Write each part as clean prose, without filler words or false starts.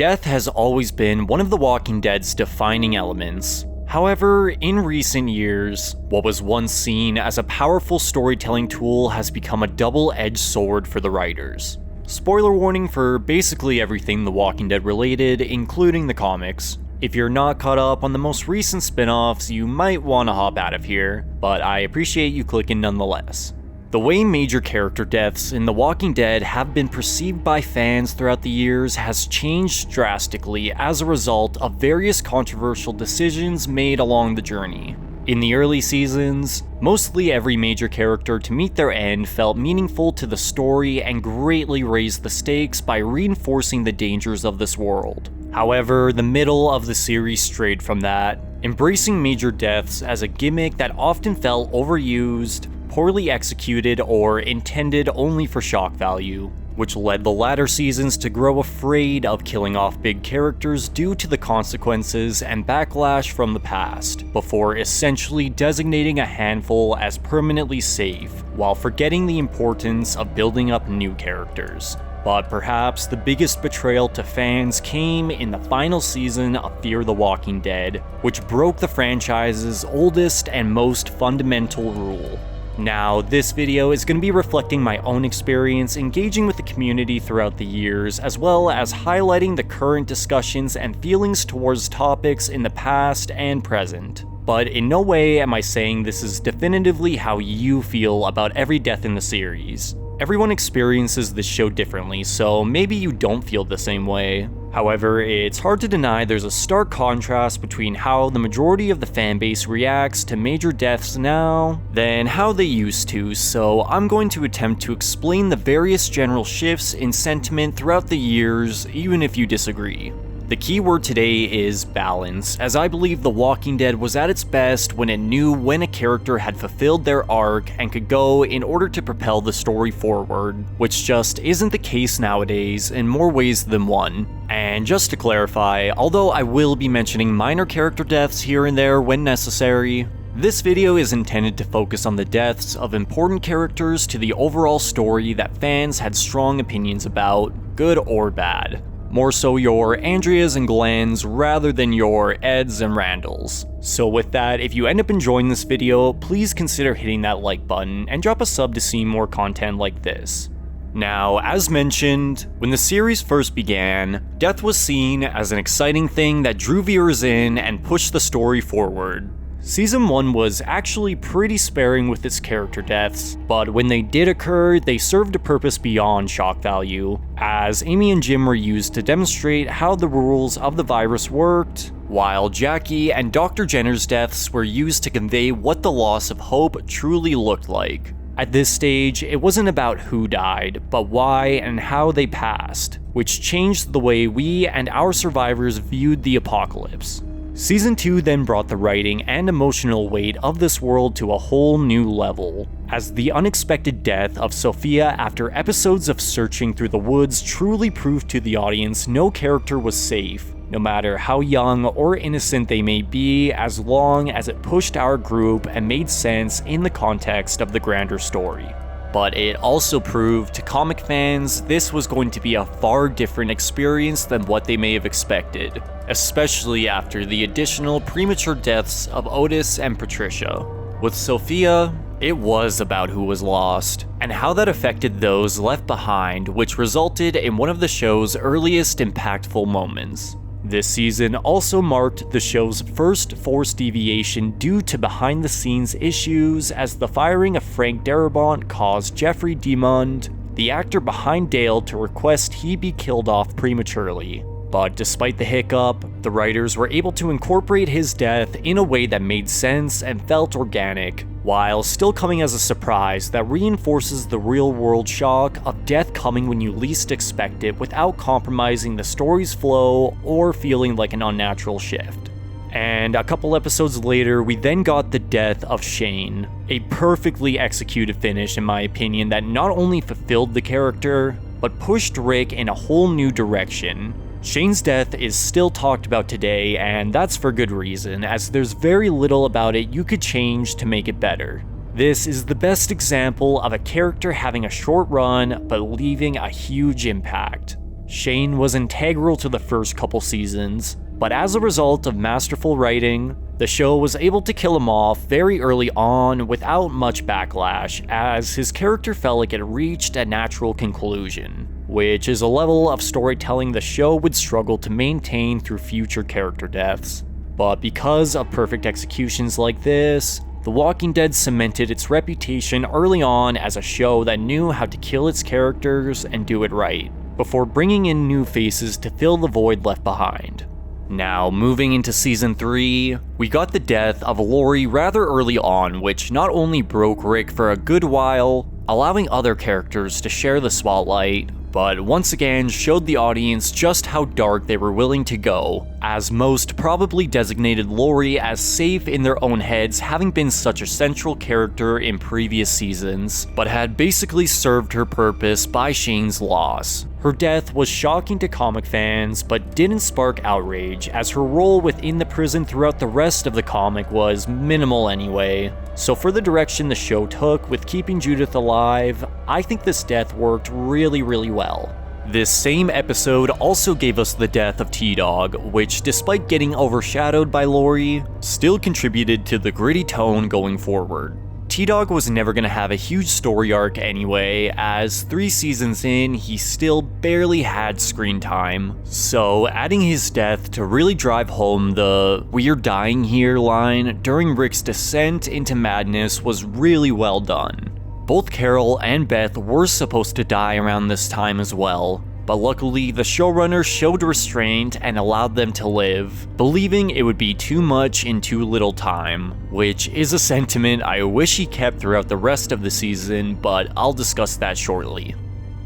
Death has always been one of The Walking Dead's defining elements. However, in recent years, what was once seen as a powerful storytelling tool has become a double-edged sword for the writers. Spoiler warning for basically everything The Walking Dead related, including the comics. If you're not caught up on the most recent spin-offs, you might want to hop out of here, but I appreciate you clicking nonetheless. The way major character deaths in The Walking Dead have been perceived by fans throughout the years has changed drastically as a result of various controversial decisions made along the journey. In the early seasons, mostly every major character to meet their end felt meaningful to the story and greatly raised the stakes by reinforcing the dangers of this world. However, the middle of the series strayed from that, embracing major deaths as a gimmick that often felt overused, poorly executed, or intended only for shock value, which led the latter seasons to grow afraid of killing off big characters due to the consequences and backlash from the past, before essentially designating a handful as permanently safe, while forgetting the importance of building up new characters. But perhaps the biggest betrayal to fans came in the final season of Fear the Walking Dead, which broke the franchise's oldest and most fundamental rule. Now, this video is going to be reflecting my own experience engaging with the community throughout the years, as well as highlighting the current discussions and feelings towards topics in the past and present. But in no way am I saying this is definitively how you feel about every death in the series. Everyone experiences this show differently, so maybe you don't feel the same way. However, it's hard to deny there's a stark contrast between how the majority of the fanbase reacts to major deaths now than how they used to, so I'm going to attempt to explain the various general shifts in sentiment throughout the years, even if you disagree. The key word today is balance, as I believe The Walking Dead was at its best when it knew when a character had fulfilled their arc and could go in order to propel the story forward, which just isn't the case nowadays in more ways than one. And just to clarify, although I will be mentioning minor character deaths here and there when necessary, this video is intended to focus on the deaths of important characters to the overall story that fans had strong opinions about, good or bad. More so your Andreas and Glens rather than your Eds and Randalls. So with that, if you end up enjoying this video, please consider hitting that like button and drop a sub to see more content like this. Now, as mentioned, when the series first began, death was seen as an exciting thing that drew viewers in and pushed the story forward. Season 1 was actually pretty sparing with its character deaths, but when they did occur, they served a purpose beyond shock value, as Amy and Jim were used to demonstrate how the rules of the virus worked, while Jackie and Dr. Jenner's deaths were used to convey what the loss of hope truly looked like. At this stage, it wasn't about who died, but why and how they passed, which changed the way we and our survivors viewed the apocalypse. Season 2 then brought the writing and emotional weight of this world to a whole new level, as the unexpected death of Sophia after episodes of searching through the woods truly proved to the audience no character was safe, no matter how young or innocent they may be, as long as it pushed our group and made sense in the context of the grander story. But it also proved to comic fans this was going to be a far different experience than what they may have expected, especially after the additional premature deaths of Otis and Patricia. With Sophia, it was about who was lost, and how that affected those left behind, which resulted in one of the show's earliest impactful moments. This season also marked the show's first forced deviation due to behind-the-scenes issues, as the firing of Frank Darabont caused Jeffrey DeMond, the actor behind Dale, to request he be killed off prematurely. But despite the hiccup, the writers were able to incorporate his death in a way that made sense and felt organic, while still coming as a surprise that reinforces the real-world shock of death coming when you least expect it without compromising the story's flow or feeling like an unnatural shift. And a couple episodes later, we then got the death of Shane, a perfectly executed finish in my opinion that not only fulfilled the character, but pushed Rick in a whole new direction. Shane's death is still talked about today, and that's for good reason, as there's very little about it you could change to make it better. This is the best example of a character having a short run, but leaving a huge impact. Shane was integral to the first couple seasons, but as a result of masterful writing, the show was able to kill him off very early on without much backlash, as his character felt like it reached a natural conclusion, which is a level of storytelling the show would struggle to maintain through future character deaths. But because of perfect executions like this, The Walking Dead cemented its reputation early on as a show that knew how to kill its characters and do it right, before bringing in new faces to fill the void left behind. Now, moving into Season 3, we got the death of Lori rather early on, which not only broke Rick for a good while, allowing other characters to share the spotlight, but once again showed the audience just how dark they were willing to go, as most probably designated Lori as safe in their own heads, having been such a central character in previous seasons, but had basically served her purpose by Shane's loss. Her death was shocking to comic fans, but didn't spark outrage, as her role within the prison throughout the rest of the comic was minimal anyway. So for the direction the show took with keeping Judith alive, I think this death worked really well. This same episode also gave us the death of T-Dog, which despite getting overshadowed by Lori, still contributed to the gritty tone going forward. T-Dog was never going to have a huge story arc anyway, as 3 seasons in, he still barely had screen time. So adding his death to really drive home the "we're dying here" line during Rick's descent into madness was really well done. Both Carol and Beth were supposed to die around this time as well, but luckily the showrunner showed restraint and allowed them to live, believing it would be too much in too little time, which is a sentiment I wish he kept throughout the rest of the season, but I'll discuss that shortly.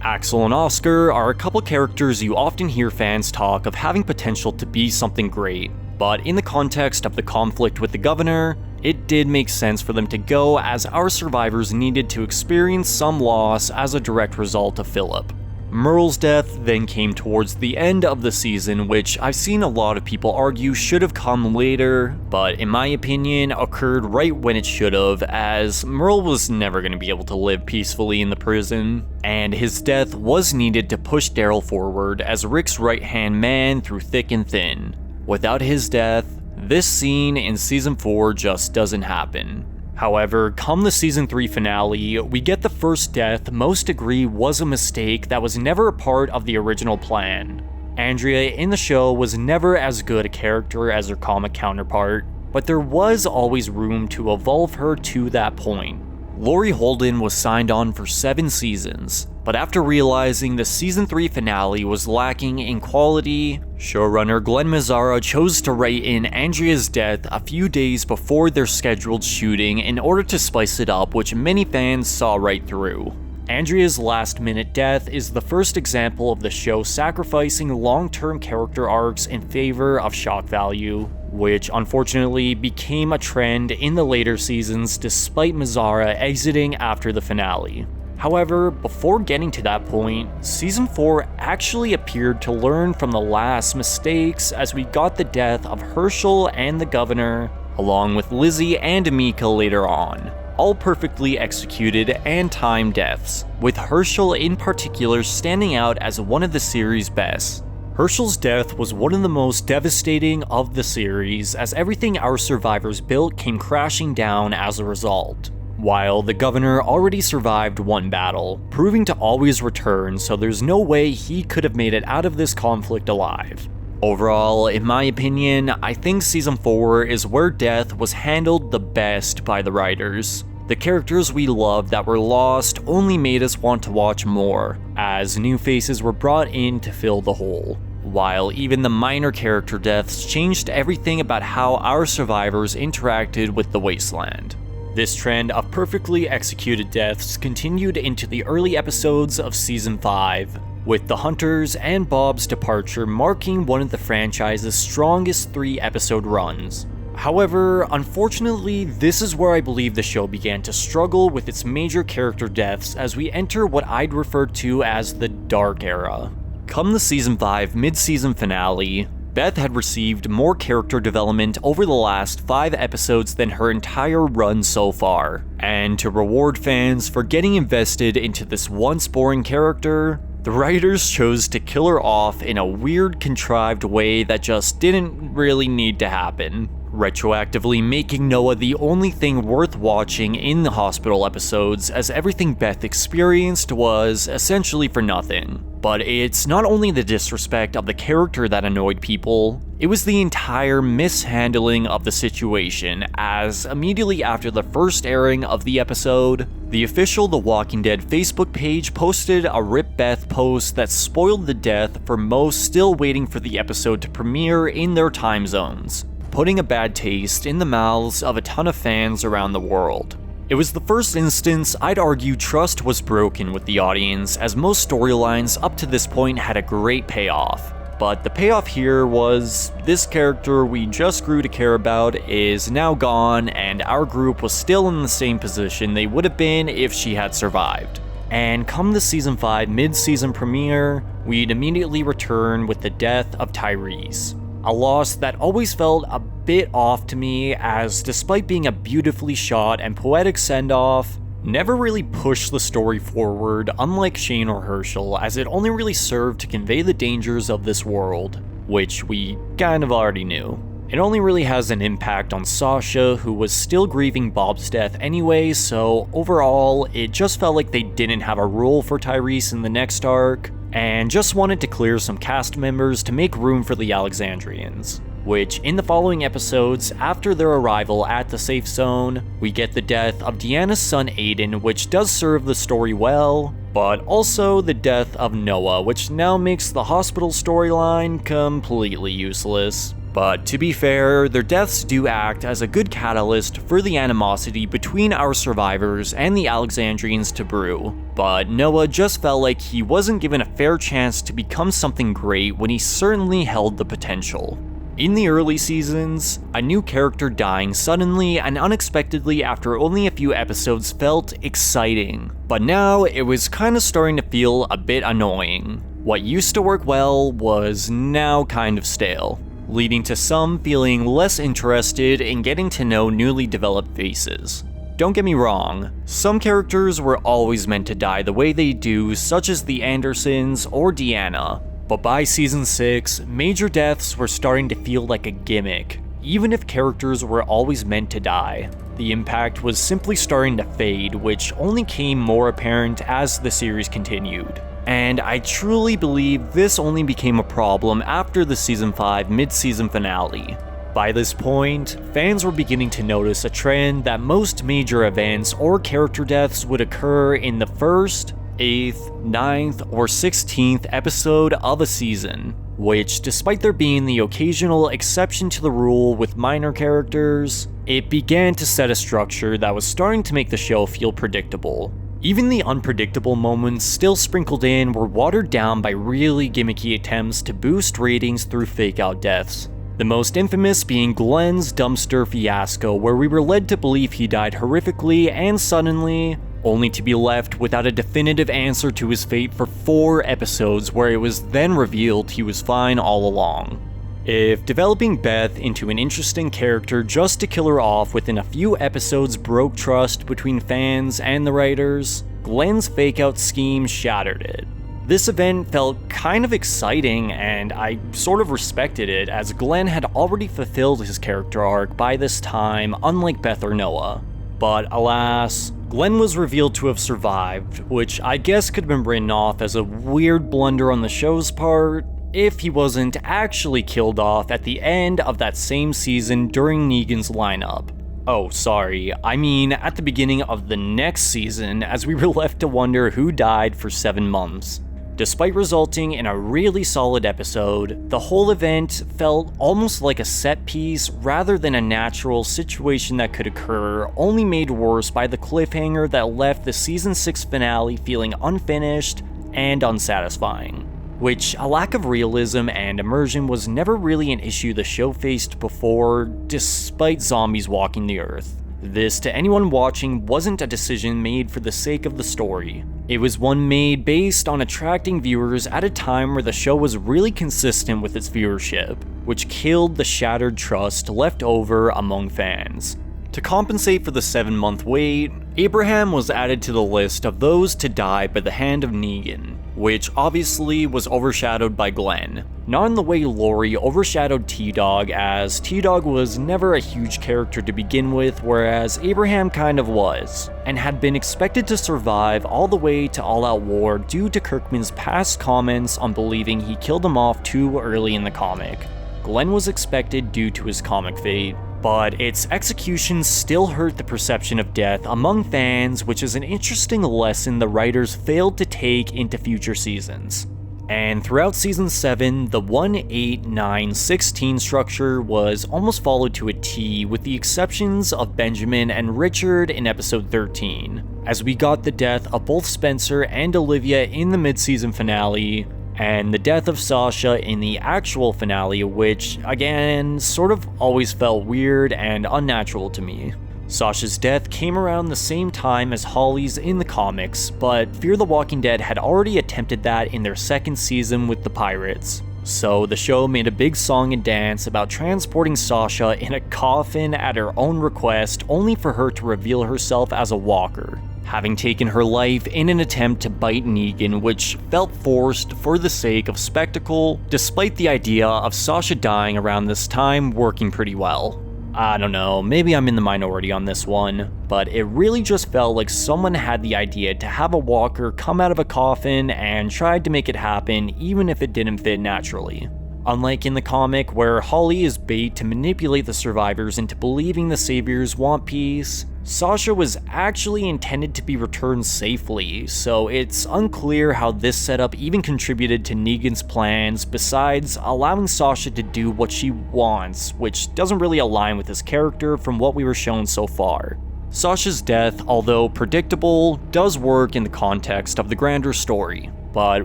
Axel and Oscar are a couple characters you often hear fans talk of having potential to be something great, but in the context of the conflict with the governor, it did make sense for them to go, as our survivors needed to experience some loss as a direct result of Philip. Merle's death then came towards the end of the season, which I've seen a lot of people argue should have come later, but in my opinion occurred right when it should have, as Merle was never going to be able to live peacefully in the prison, and his death was needed to push Daryl forward as Rick's right-hand man through thick and thin. Without his death, this scene in Season 4 just doesn't happen. However, come the Season 3 finale, we get the first death most agree was a mistake that was never a part of the original plan. Andrea in the show was never as good a character as her comic counterpart, but there was always room to evolve her to that point. Laurie Holden was signed on for 7 seasons, but after realizing the Season 3 finale was lacking in quality, showrunner Glenn Mazzara chose to write in Andrea's death a few days before their scheduled shooting in order to spice it up, which many fans saw right through. Andrea's last-minute death is the first example of the show sacrificing long-term character arcs in favor of shock value, which unfortunately became a trend in the later seasons despite Mazzara exiting after the finale. However, before getting to that point, Season 4 actually appeared to learn from the last mistakes, as we got the death of Herschel and the governor, along with Lizzie and Mika later on. All perfectly executed and timed deaths, with Herschel in particular standing out as one of the series' best. Herschel's death was one of the most devastating of the series, as everything our survivors built came crashing down as a result. While the governor already survived one battle, proving to always return, so there's no way he could have made it out of this conflict alive. Overall, in my opinion, I think Season 4 is where death was handled the best by the writers. The characters we loved that were lost only made us want to watch more, as new faces were brought in to fill the hole. While even the minor character deaths changed everything about how our survivors interacted with the wasteland. This trend of perfectly executed deaths continued into the early episodes of Season 5, with the Hunters and Bob's departure marking one of the franchise's strongest 3-episode runs. However, unfortunately, this is where I believe the show began to struggle with its major character deaths as we enter what I'd refer to as the Dark Era. Come the Season 5 mid-season finale, Beth had received more character development over the last 5 episodes than her entire run so far, and to reward fans for getting invested into this once boring character, The writers chose to kill her off in a weird, contrived way that just didn't really need to happen, retroactively making Noah the only thing worth watching in the hospital episodes, as everything Beth experienced was essentially for nothing. But it's not only the disrespect of the character that annoyed people, it was the entire mishandling of the situation, as immediately after the first airing of the episode, the official The Walking Dead Facebook page posted a Rip Beth post that spoiled the death for most still waiting for the episode to premiere in their time zones, putting a bad taste in the mouths of a ton of fans around the world. It was the first instance I'd argue trust was broken with the audience, as most storylines up to this point had a great payoff. But the payoff here was, this character we just grew to care about is now gone, and our group was still in the same position they would have been if she had survived. And come the season 5 mid-season premiere, we'd immediately return with the death of Tyrese. A loss that always felt a bit off to me, as despite being a beautifully shot and poetic send-off, never really pushed the story forward, unlike Shane or Herschel, as it only really served to convey the dangers of this world, which we kind of already knew. It only really has an impact on Sasha, who was still grieving Bob's death anyway, so overall, it just felt like they didn't have a role for Tyrese in the next arc, and just wanted to clear some cast members to make room for the Alexandrians. Which, in the following episodes, after their arrival at the safe zone, we get the death of Deanna's son Aiden, which does serve the story well, but also the death of Noah, which now makes the hospital storyline completely useless. But to be fair, their deaths do act as a good catalyst for the animosity between our survivors and the Alexandrians to brew. But Noah just felt like he wasn't given a fair chance to become something great when he certainly held the potential. In the early seasons, a new character dying suddenly and unexpectedly after only a few episodes felt exciting, but now it was kinda starting to feel a bit annoying. What used to work well was now kind of stale, leading to some feeling less interested in getting to know newly developed faces. Don't get me wrong, some characters were always meant to die the way they do, such as the Andersons or Deanna, but by season 6, major deaths were starting to feel like a gimmick. Even if characters were always meant to die, the impact was simply starting to fade, which only came more apparent as the series continued. And I truly believe this only became a problem after the season 5 mid-season finale. By this point, fans were beginning to notice a trend that most major events or character deaths would occur in the first, 8th, 9th, or 16th episode of a season, which, despite there being the occasional exception to the rule with minor characters, it began to set a structure that was starting to make the show feel predictable. Even the unpredictable moments still sprinkled in were watered down by really gimmicky attempts to boost ratings through fake-out deaths. The most infamous being Glenn's dumpster fiasco, where we were led to believe he died horrifically and suddenly, only to be left without a definitive answer to his fate for 4 episodes, where it was then revealed he was fine all along. If developing Beth into an interesting character just to kill her off within a few episodes broke trust between fans and the writers, Glenn's fake-out scheme shattered it. This event felt kind of exciting, and I sort of respected it, as Glenn had already fulfilled his character arc by this time, unlike Beth or Noah. But alas, Glenn was revealed to have survived, which I guess could have been written off as a weird blunder on the show's part, if he wasn't actually killed off at the end of that same season during Negan's lineup. Oh, sorry, I mean at the beginning of the next season, as we were left to wonder who died for 7 months. Despite resulting in a really solid episode, the whole event felt almost like a set piece rather than a natural situation that could occur, only made worse by the cliffhanger that left the season 6 finale feeling unfinished and unsatisfying. Which, a lack of realism and immersion was never really an issue the show faced before, despite zombies walking the earth. This, to anyone watching, wasn't a decision made for the sake of the story. It was one made based on attracting viewers at a time where the show was really consistent with its viewership, which killed the shattered trust left over among fans. To compensate for the 7-month wait, Abraham was added to the list of those to die by the hand of Negan. which obviously was overshadowed by Glenn. Not in the way Lori overshadowed T-Dog, as T-Dog was never a huge character to begin with, whereas Abraham kind of was, and had been expected to survive all the way to all-out war due to Kirkman's past comments on believing he killed him off too early in the comic. Glenn was expected due to his comic fate, but its execution still hurt the perception of death among fans, which is an interesting lesson the writers failed to take into future seasons. And throughout Season 7, the 1-8-9-16 structure was almost followed to a T, with the exceptions of Benjamin and Richard in episode 13, as we got the death of both Spencer and Olivia in the mid-season finale, and the death of Sasha in the actual finale, which, again, sort of always felt weird and unnatural to me. Sasha's death came around the same time as Holly's in the comics, but Fear the Walking Dead had already attempted that in their second season with the Pirates. So the show made a big song and dance about transporting Sasha in a coffin at her own request, only for her to reveal herself as a walker, having taken her life in an attempt to bite Negan, which felt forced for the sake of spectacle, despite the idea of Sasha dying around this time working pretty well. I don't know, maybe I'm in the minority on this one, but it really just felt like someone had the idea to have a walker come out of a coffin and tried to make it happen even if it didn't fit naturally. Unlike in the comic, where Holly is bait to manipulate the survivors into believing the saviors want peace, Sasha was actually intended to be returned safely, so it's unclear how this setup even contributed to Negan's plans, besides allowing Sasha to do what she wants, which doesn't really align with his character from what we were shown so far. Sasha's death, although predictable, does work in the context of the grander story, but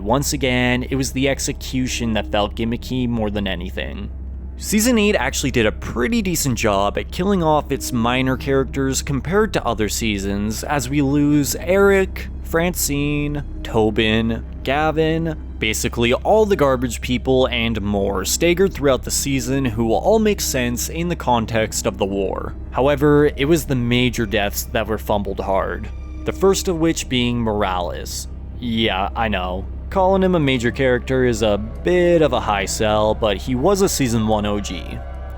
once again, it was the execution that felt gimmicky more than anything. Season 8 actually did a pretty decent job at killing off its minor characters compared to other seasons, as we lose Eric, Francine, Tobin, Gavin, basically all the garbage people and more staggered throughout the season, who will all make sense in the context of the war. However, it was the major deaths that were fumbled hard, the first of which being Morales. Yeah, I know. Calling him a major character is a bit of a high sell, but he was a Season 1 OG.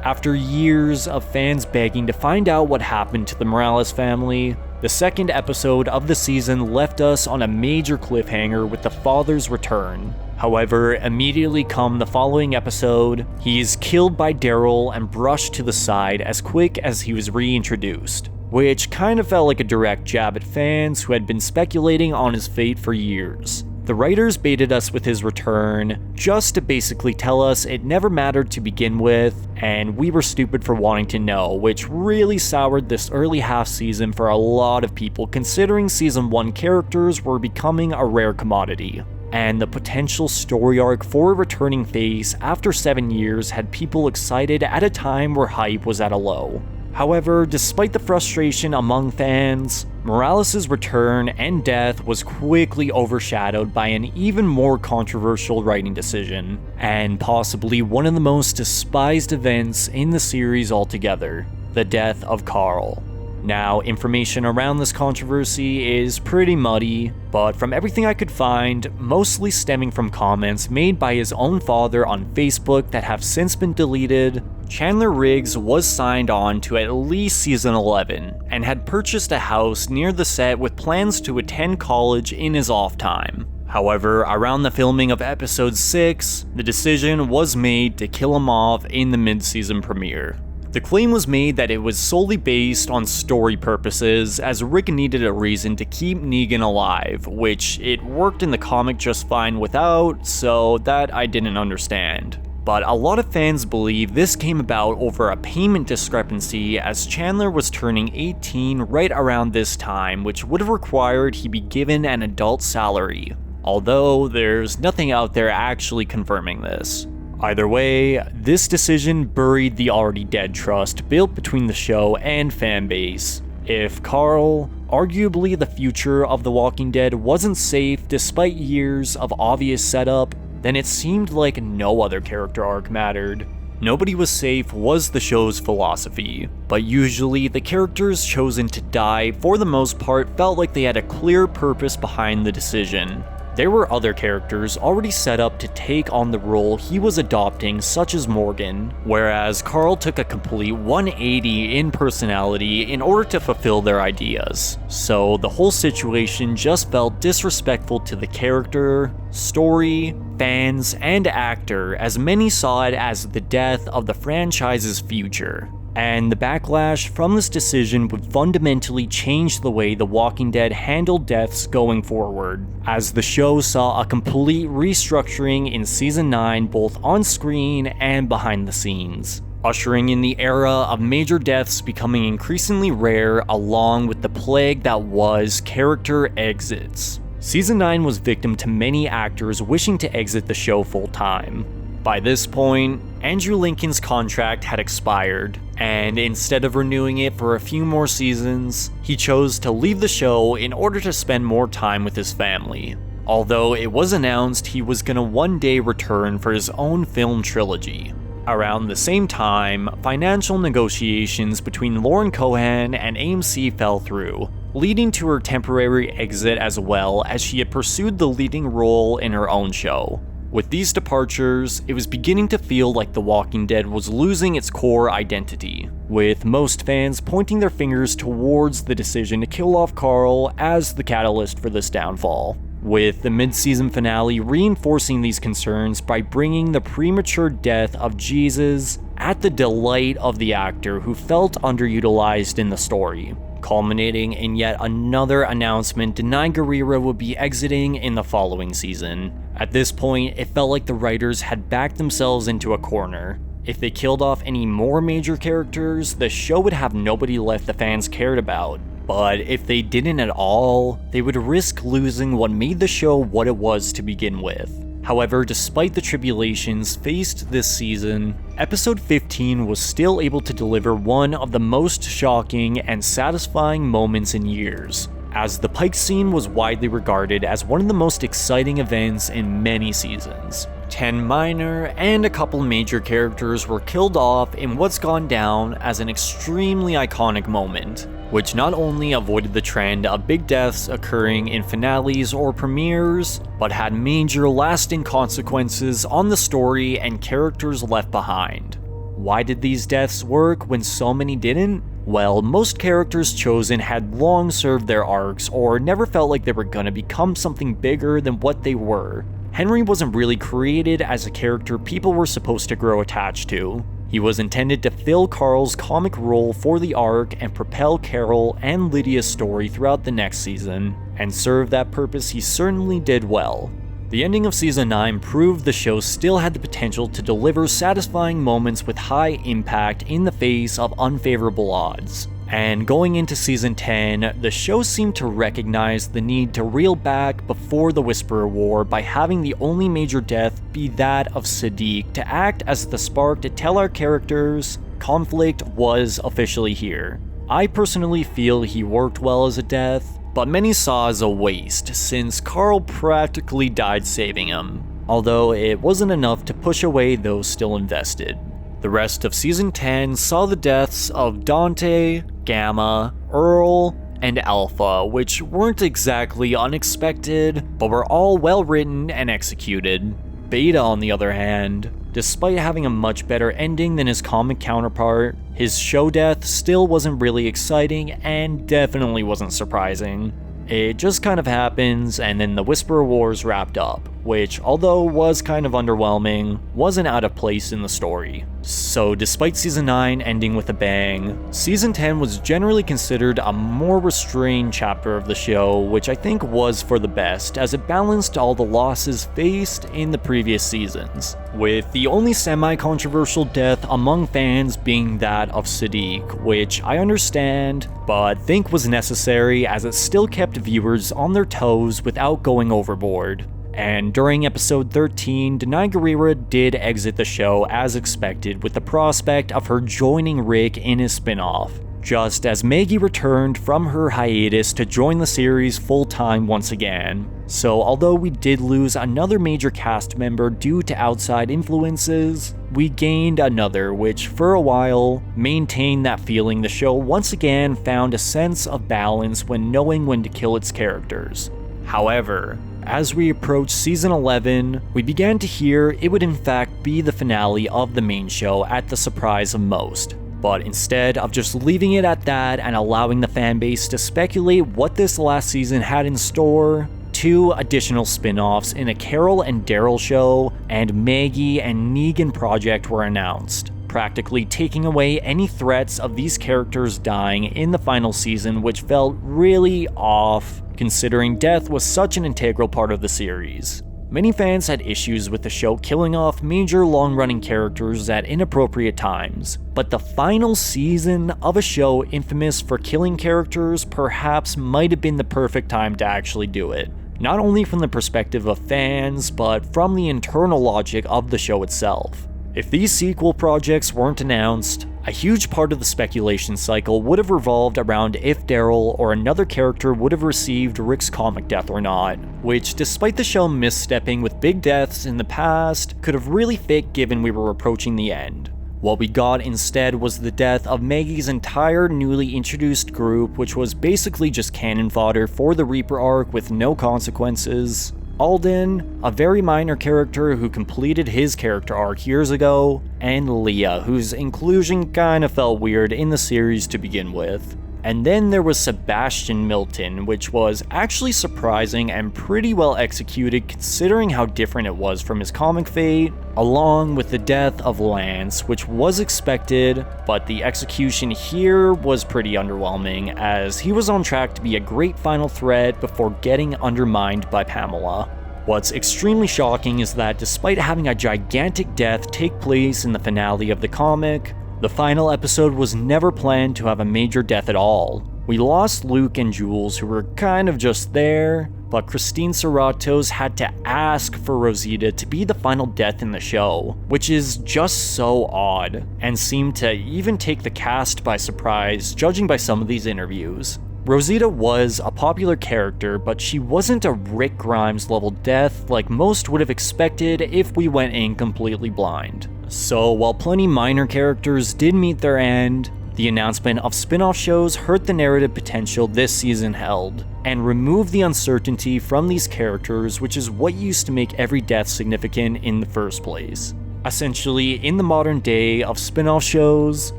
After years of fans begging to find out what happened to the Morales family, the second episode of the season left us on a major cliffhanger with the father's return. However, immediately come the following episode, he is killed by Daryl and brushed to the side as quick as he was reintroduced, which kind of felt like a direct jab at fans who had been speculating on his fate for years. The writers baited us with his return, just to basically tell us it never mattered to begin with, and we were stupid for wanting to know, which really soured this early half season for a lot of people, considering Season 1 characters were becoming a rare commodity. And the potential story arc for a returning face after 7 years had people excited at a time where hype was at a low. However, despite the frustration among fans, Morales' return and death was quickly overshadowed by an even more controversial writing decision, and possibly one of the most despised events in the series altogether, the death of Carl. Now, information around this controversy is pretty muddy, but from everything I could find, mostly stemming from comments made by his own father on Facebook that have since been deleted, Chandler Riggs was signed on to at least Season 11, and had purchased a house near the set with plans to attend college in his off time. However, around the filming of episode 6, the decision was made to kill him off in the mid-season premiere. The claim was made that it was solely based on story purposes, as Rick needed a reason to keep Negan alive, which it worked in the comic just fine without, so that I didn't understand. But a lot of fans believe this came about over a payment discrepancy, as Chandler was turning 18 right around this time, which would have required he be given an adult salary, although there's nothing out there actually confirming this. Either way, this decision buried the already dead trust built between the show and fanbase. If Carl, arguably the future of The Walking Dead, wasn't safe despite years of obvious setup, then it seemed like no other character arc mattered. Nobody was safe was the show's philosophy, but usually the characters chosen to die for the most part felt like they had a clear purpose behind the decision. there were other characters already set up to take on the role he was adopting, such as Morgan, whereas Carl took a complete 180 in personality in order to fulfill their ideas. So the whole situation just felt disrespectful to the character, story, fans, and actor, as many saw it as the death of the franchise's future. And the backlash from this decision would fundamentally change the way The Walking Dead handled deaths going forward, as the show saw a complete restructuring in Season 9 both on screen and behind the scenes, ushering in the era of major deaths becoming increasingly rare, along with the plague that was character exits. Season 9 was victim to many actors wishing to exit the show full-time. By this point, Andrew Lincoln's contract had expired, and instead of renewing it for a few more seasons, he chose to leave the show in order to spend more time with his family. Although it was announced he was gonna one day return for his own film trilogy. Around the same time, financial negotiations between Lauren Cohan and AMC fell through, leading to her temporary exit as well, as she had pursued the leading role in her own show. With these departures, it was beginning to feel like The Walking Dead was losing its core identity, with most fans pointing their fingers towards the decision to kill off Carl as the catalyst for this downfall, with the mid-season finale reinforcing these concerns by bringing the premature death of Jesus at the delight of the actor who felt underutilized in the story, culminating in yet another announcement Denai Guerrero would be exiting in the following season. At this point, it felt like the writers had backed themselves into a corner. If they killed off any more major characters, the show would have nobody left the fans cared about. But if they didn't at all, they would risk losing what made the show what it was to begin with. However, despite the tribulations faced this season, episode 15 was still able to deliver one of the most shocking and satisfying moments in years, as the Pike scene was widely regarded as one of the most exciting events in many seasons. 10 minor and a couple major characters were killed off in what's gone down as an extremely iconic moment, which not only avoided the trend of big deaths occurring in finales or premieres, but had major lasting consequences on the story and characters left behind. Why did these deaths work when so many didn't? Well, most characters chosen had long served their arcs or never felt like they were gonna become something bigger than what they were. Henry wasn't really created as a character people were supposed to grow attached to. He was intended to fill Carl's comic role for the arc and propel Carol and Lydia's story throughout the next season, and serve that purpose he certainly did well. The ending of Season 9 proved the show still had the potential to deliver satisfying moments with high impact in the face of unfavorable odds. And going into Season 10, the show seemed to recognize the need to reel back before the Whisperer War by having the only major death be that of Sadiq to act as the spark to tell our characters conflict was officially here. I personally feel he worked well as a death, but many saw as a waste since Carl practically died saving him, although it wasn't enough to push away those still invested. The rest of Season 10 saw the deaths of Dante, Gamma, Earl, and Alpha, which weren't exactly unexpected, but were all well written and executed. Beta, on the other hand, despite having a much better ending than his comic counterpart, his show death still wasn't really exciting and definitely wasn't surprising. It just kind of happens, and then the Whisperer Wars wrapped up, which, although was kind of underwhelming, wasn't out of place in the story. So despite Season 9 ending with a bang, Season 10 was generally considered a more restrained chapter of the show, which I think was for the best, as it balanced all the losses faced in the previous seasons, with the only semi-controversial death among fans being that of Sadiq, which I understand, but think was necessary as it still kept viewers on their toes without going overboard. And during episode 13, Denai Guerrero did exit the show as expected, with the prospect of her joining Rick in his spin-off, just as Maggie returned from her hiatus to join the series full-time once again. So although we did lose another major cast member due to outside influences, we gained another, which for a while maintained that feeling the show once again found a sense of balance when knowing when to kill its characters. However, as we approached season 11, we began to hear it would in fact be the finale of the main show at the surprise of most. But instead of just leaving it at that and allowing the fanbase to speculate what this last season had in store, 2 additional spin-offs in a Carol and Daryl show and Maggie and Negan project were announced, practically taking away any threats of these characters dying in the final season, which felt really off, considering death was such an integral part of the series. Many fans had issues with the show killing off major long-running characters at inappropriate times, but the final season of a show infamous for killing characters perhaps might have been the perfect time to actually do it. Not only from the perspective of fans, but from the internal logic of the show itself. If these sequel projects weren't announced, a huge part of the speculation cycle would have revolved around if Daryl or another character would have received Rick's comic death or not, which, despite the show misstepping with big deaths in the past, could have really fit given we were approaching the end. What we got instead was the death of Maggie's entire newly introduced group, which was basically just cannon fodder for the Reaper arc with no consequences. Alden, a very minor character who completed his character arc years ago, and Leah, whose inclusion kinda felt weird in the series to begin with. And then there was Sebastian Milton, which was actually surprising and pretty well executed considering how different it was from his comic fate, along with the death of Lance, which was expected, but the execution here was pretty underwhelming, as he was on track to be a great final threat before getting undermined by Pamela. What's extremely shocking is that despite having a gigantic death take place in the finale of the comic, the final episode was never planned to have a major death at all. We lost Luke and Jules, who were kind of just there, but Christine Serratos had to ask for Rosita to be the final death in the show, which is just so odd, and seemed to even take the cast by surprise, judging by some of these interviews. Rosita was a popular character, but she wasn't a Rick Grimes level death like most would have expected if we went in completely blind. So while plenty minor characters did meet their end, the announcement of spin-off shows hurt the narrative potential this season held, and removed the uncertainty from these characters, which is what used to make every death significant in the first place. Essentially, in the modern day of spin-off shows,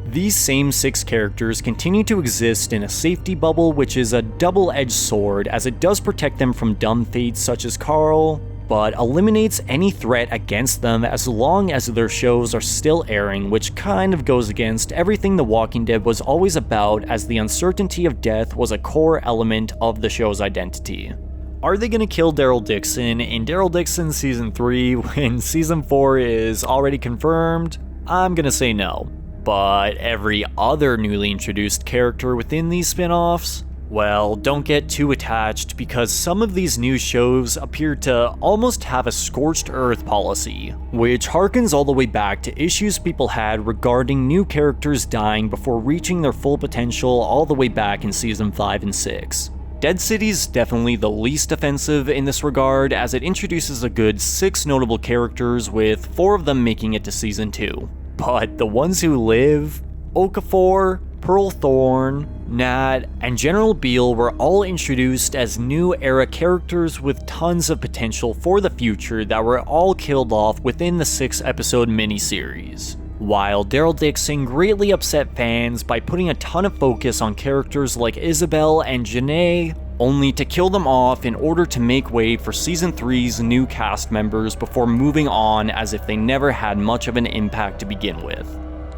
these same 6 characters continue to exist in a safety bubble, which is a double-edged sword as it does protect them from dumb fates such as Carl, but eliminates any threat against them as long as their shows are still airing, which kind of goes against everything The Walking Dead was always about, as the uncertainty of death was a core element of the show's identity. Are they gonna kill Daryl Dixon in Daryl Dixon Season 3 when Season 4 is already confirmed? I'm gonna say no. But every other newly introduced character within these spin-offs? Well, don't get too attached, because some of these new shows appear to almost have a scorched earth policy, which harkens all the way back to issues people had regarding new characters dying before reaching their full potential all the way back in Season 5 and 6. Dead City's definitely the least offensive in this regard, as it introduces a good 6 notable characters, with 4 of them making it to Season 2. But the ones who live, Okafor, Pearl Thorne, Nat, and General Beale were all introduced as new era characters with tons of potential for the future that were all killed off within the 6-episode miniseries. While Daryl Dixon greatly upset fans by putting a ton of focus on characters like Isabel and Janae, only to kill them off in order to make way for Season 3's new cast members before moving on as if they never had much of an impact to begin with.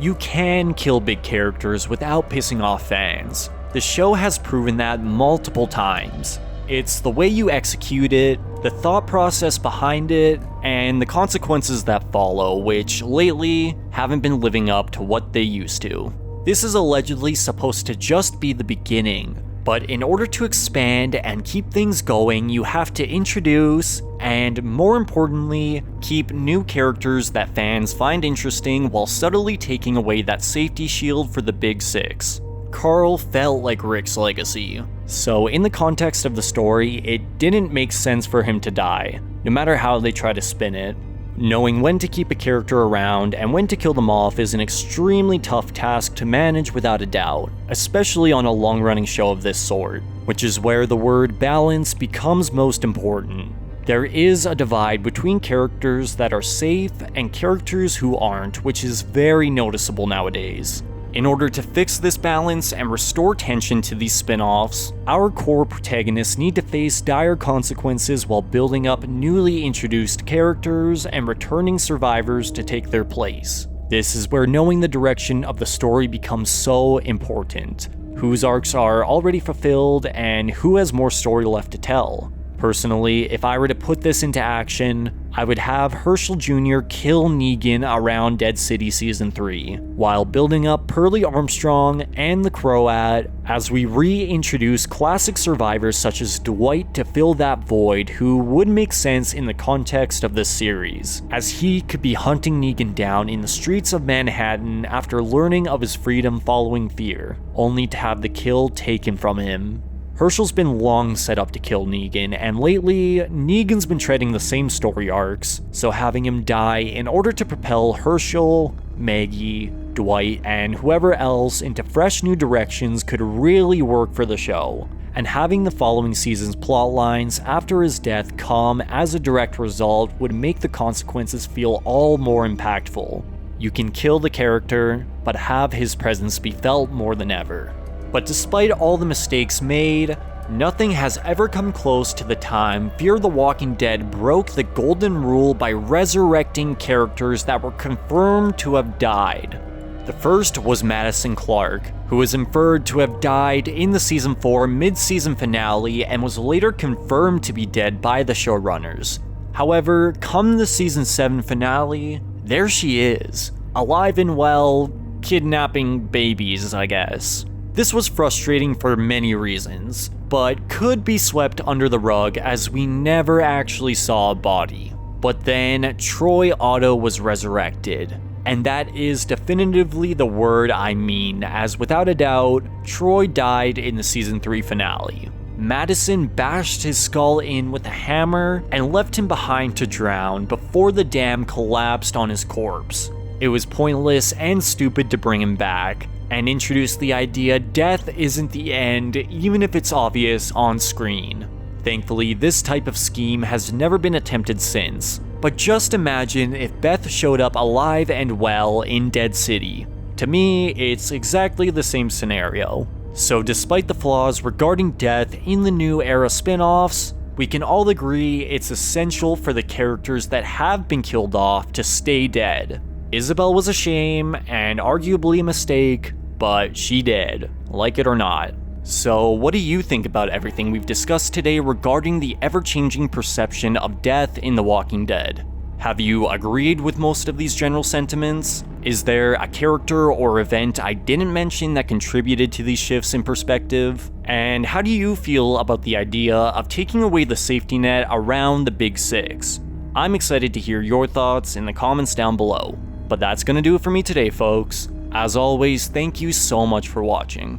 You can kill big characters without pissing off fans. The show has proven that multiple times. It's the way you execute it, the thought process behind it, and the consequences that follow, which lately haven't been living up to what they used to. This is allegedly supposed to just be the beginning, but in order to expand and keep things going, you have to introduce, and more importantly, keep new characters that fans find interesting while subtly taking away that safety shield for the Big Six. Carl felt like Rick's legacy, so in the context of the story, it didn't make sense for him to die, no matter how they try to spin it. Knowing when to keep a character around and when to kill them off is an extremely tough task to manage without a doubt, especially on a long-running show of this sort, which is where the word balance becomes most important. There is a divide between characters that are safe and characters who aren't, which is very noticeable nowadays. In order to fix this balance and restore tension to these spin-offs, our core protagonists need to face dire consequences while building up newly introduced characters and returning survivors to take their place. This is where knowing the direction of the story becomes so important. Whose arcs are already fulfilled and who has more story left to tell. Personally, if I were to put this into action, I would have Herschel Jr. kill Negan around Dead City Season 3, while building up Pearlie Armstrong and the Croat as we reintroduce classic survivors such as Dwight to fill that void, who would make sense in the context of this series, as he could be hunting Negan down in the streets of Manhattan after learning of his freedom following Fear, only to have the kill taken from him. Herschel's been long set up to kill Negan, and lately, Negan's been treading the same story arcs, so having him die in order to propel Herschel, Maggie, Dwight, and whoever else into fresh new directions could really work for the show. And having the following season's plotlines after his death come as a direct result would make the consequences feel all more impactful. You can kill the character, but have his presence be felt more than ever. But despite all the mistakes made, nothing has ever come close to the time Fear the Walking Dead broke the golden rule by resurrecting characters that were confirmed to have died. The first was Madison Clark, who was inferred to have died in the Season 4 mid-season finale and was later confirmed to be dead by the showrunners. However, come the Season 7 finale, there she is, alive and well, kidnapping babies, I guess. This was frustrating for many reasons, but could be swept under the rug as we never actually saw a body. But then, Troy Otto was resurrected, and that is definitively the word I mean, as without a doubt, Troy died in the Season 3 finale. Madison bashed his skull in with a hammer and left him behind to drown before the dam collapsed on his corpse. It was pointless and stupid to bring him back, and introduce the idea death isn't the end, even if it's obvious on screen. Thankfully, this type of scheme has never been attempted since, but just imagine if Beth showed up alive and well in Dead City. To me, it's exactly the same scenario. So despite the flaws regarding death in the New Era spin-offs, we can all agree it's essential for the characters that have been killed off to stay dead. Isabel was a shame, and arguably a mistake, but she did, like it or not. So what do you think about everything we've discussed today regarding the ever-changing perception of death in The Walking Dead? Have you agreed with most of these general sentiments? Is there a character or event I didn't mention that contributed to these shifts in perspective? And how do you feel about the idea of taking away the safety net around the Big Six? I'm excited to hear your thoughts in the comments down below. But that's gonna do it for me today, folks. As always, thank you so much for watching.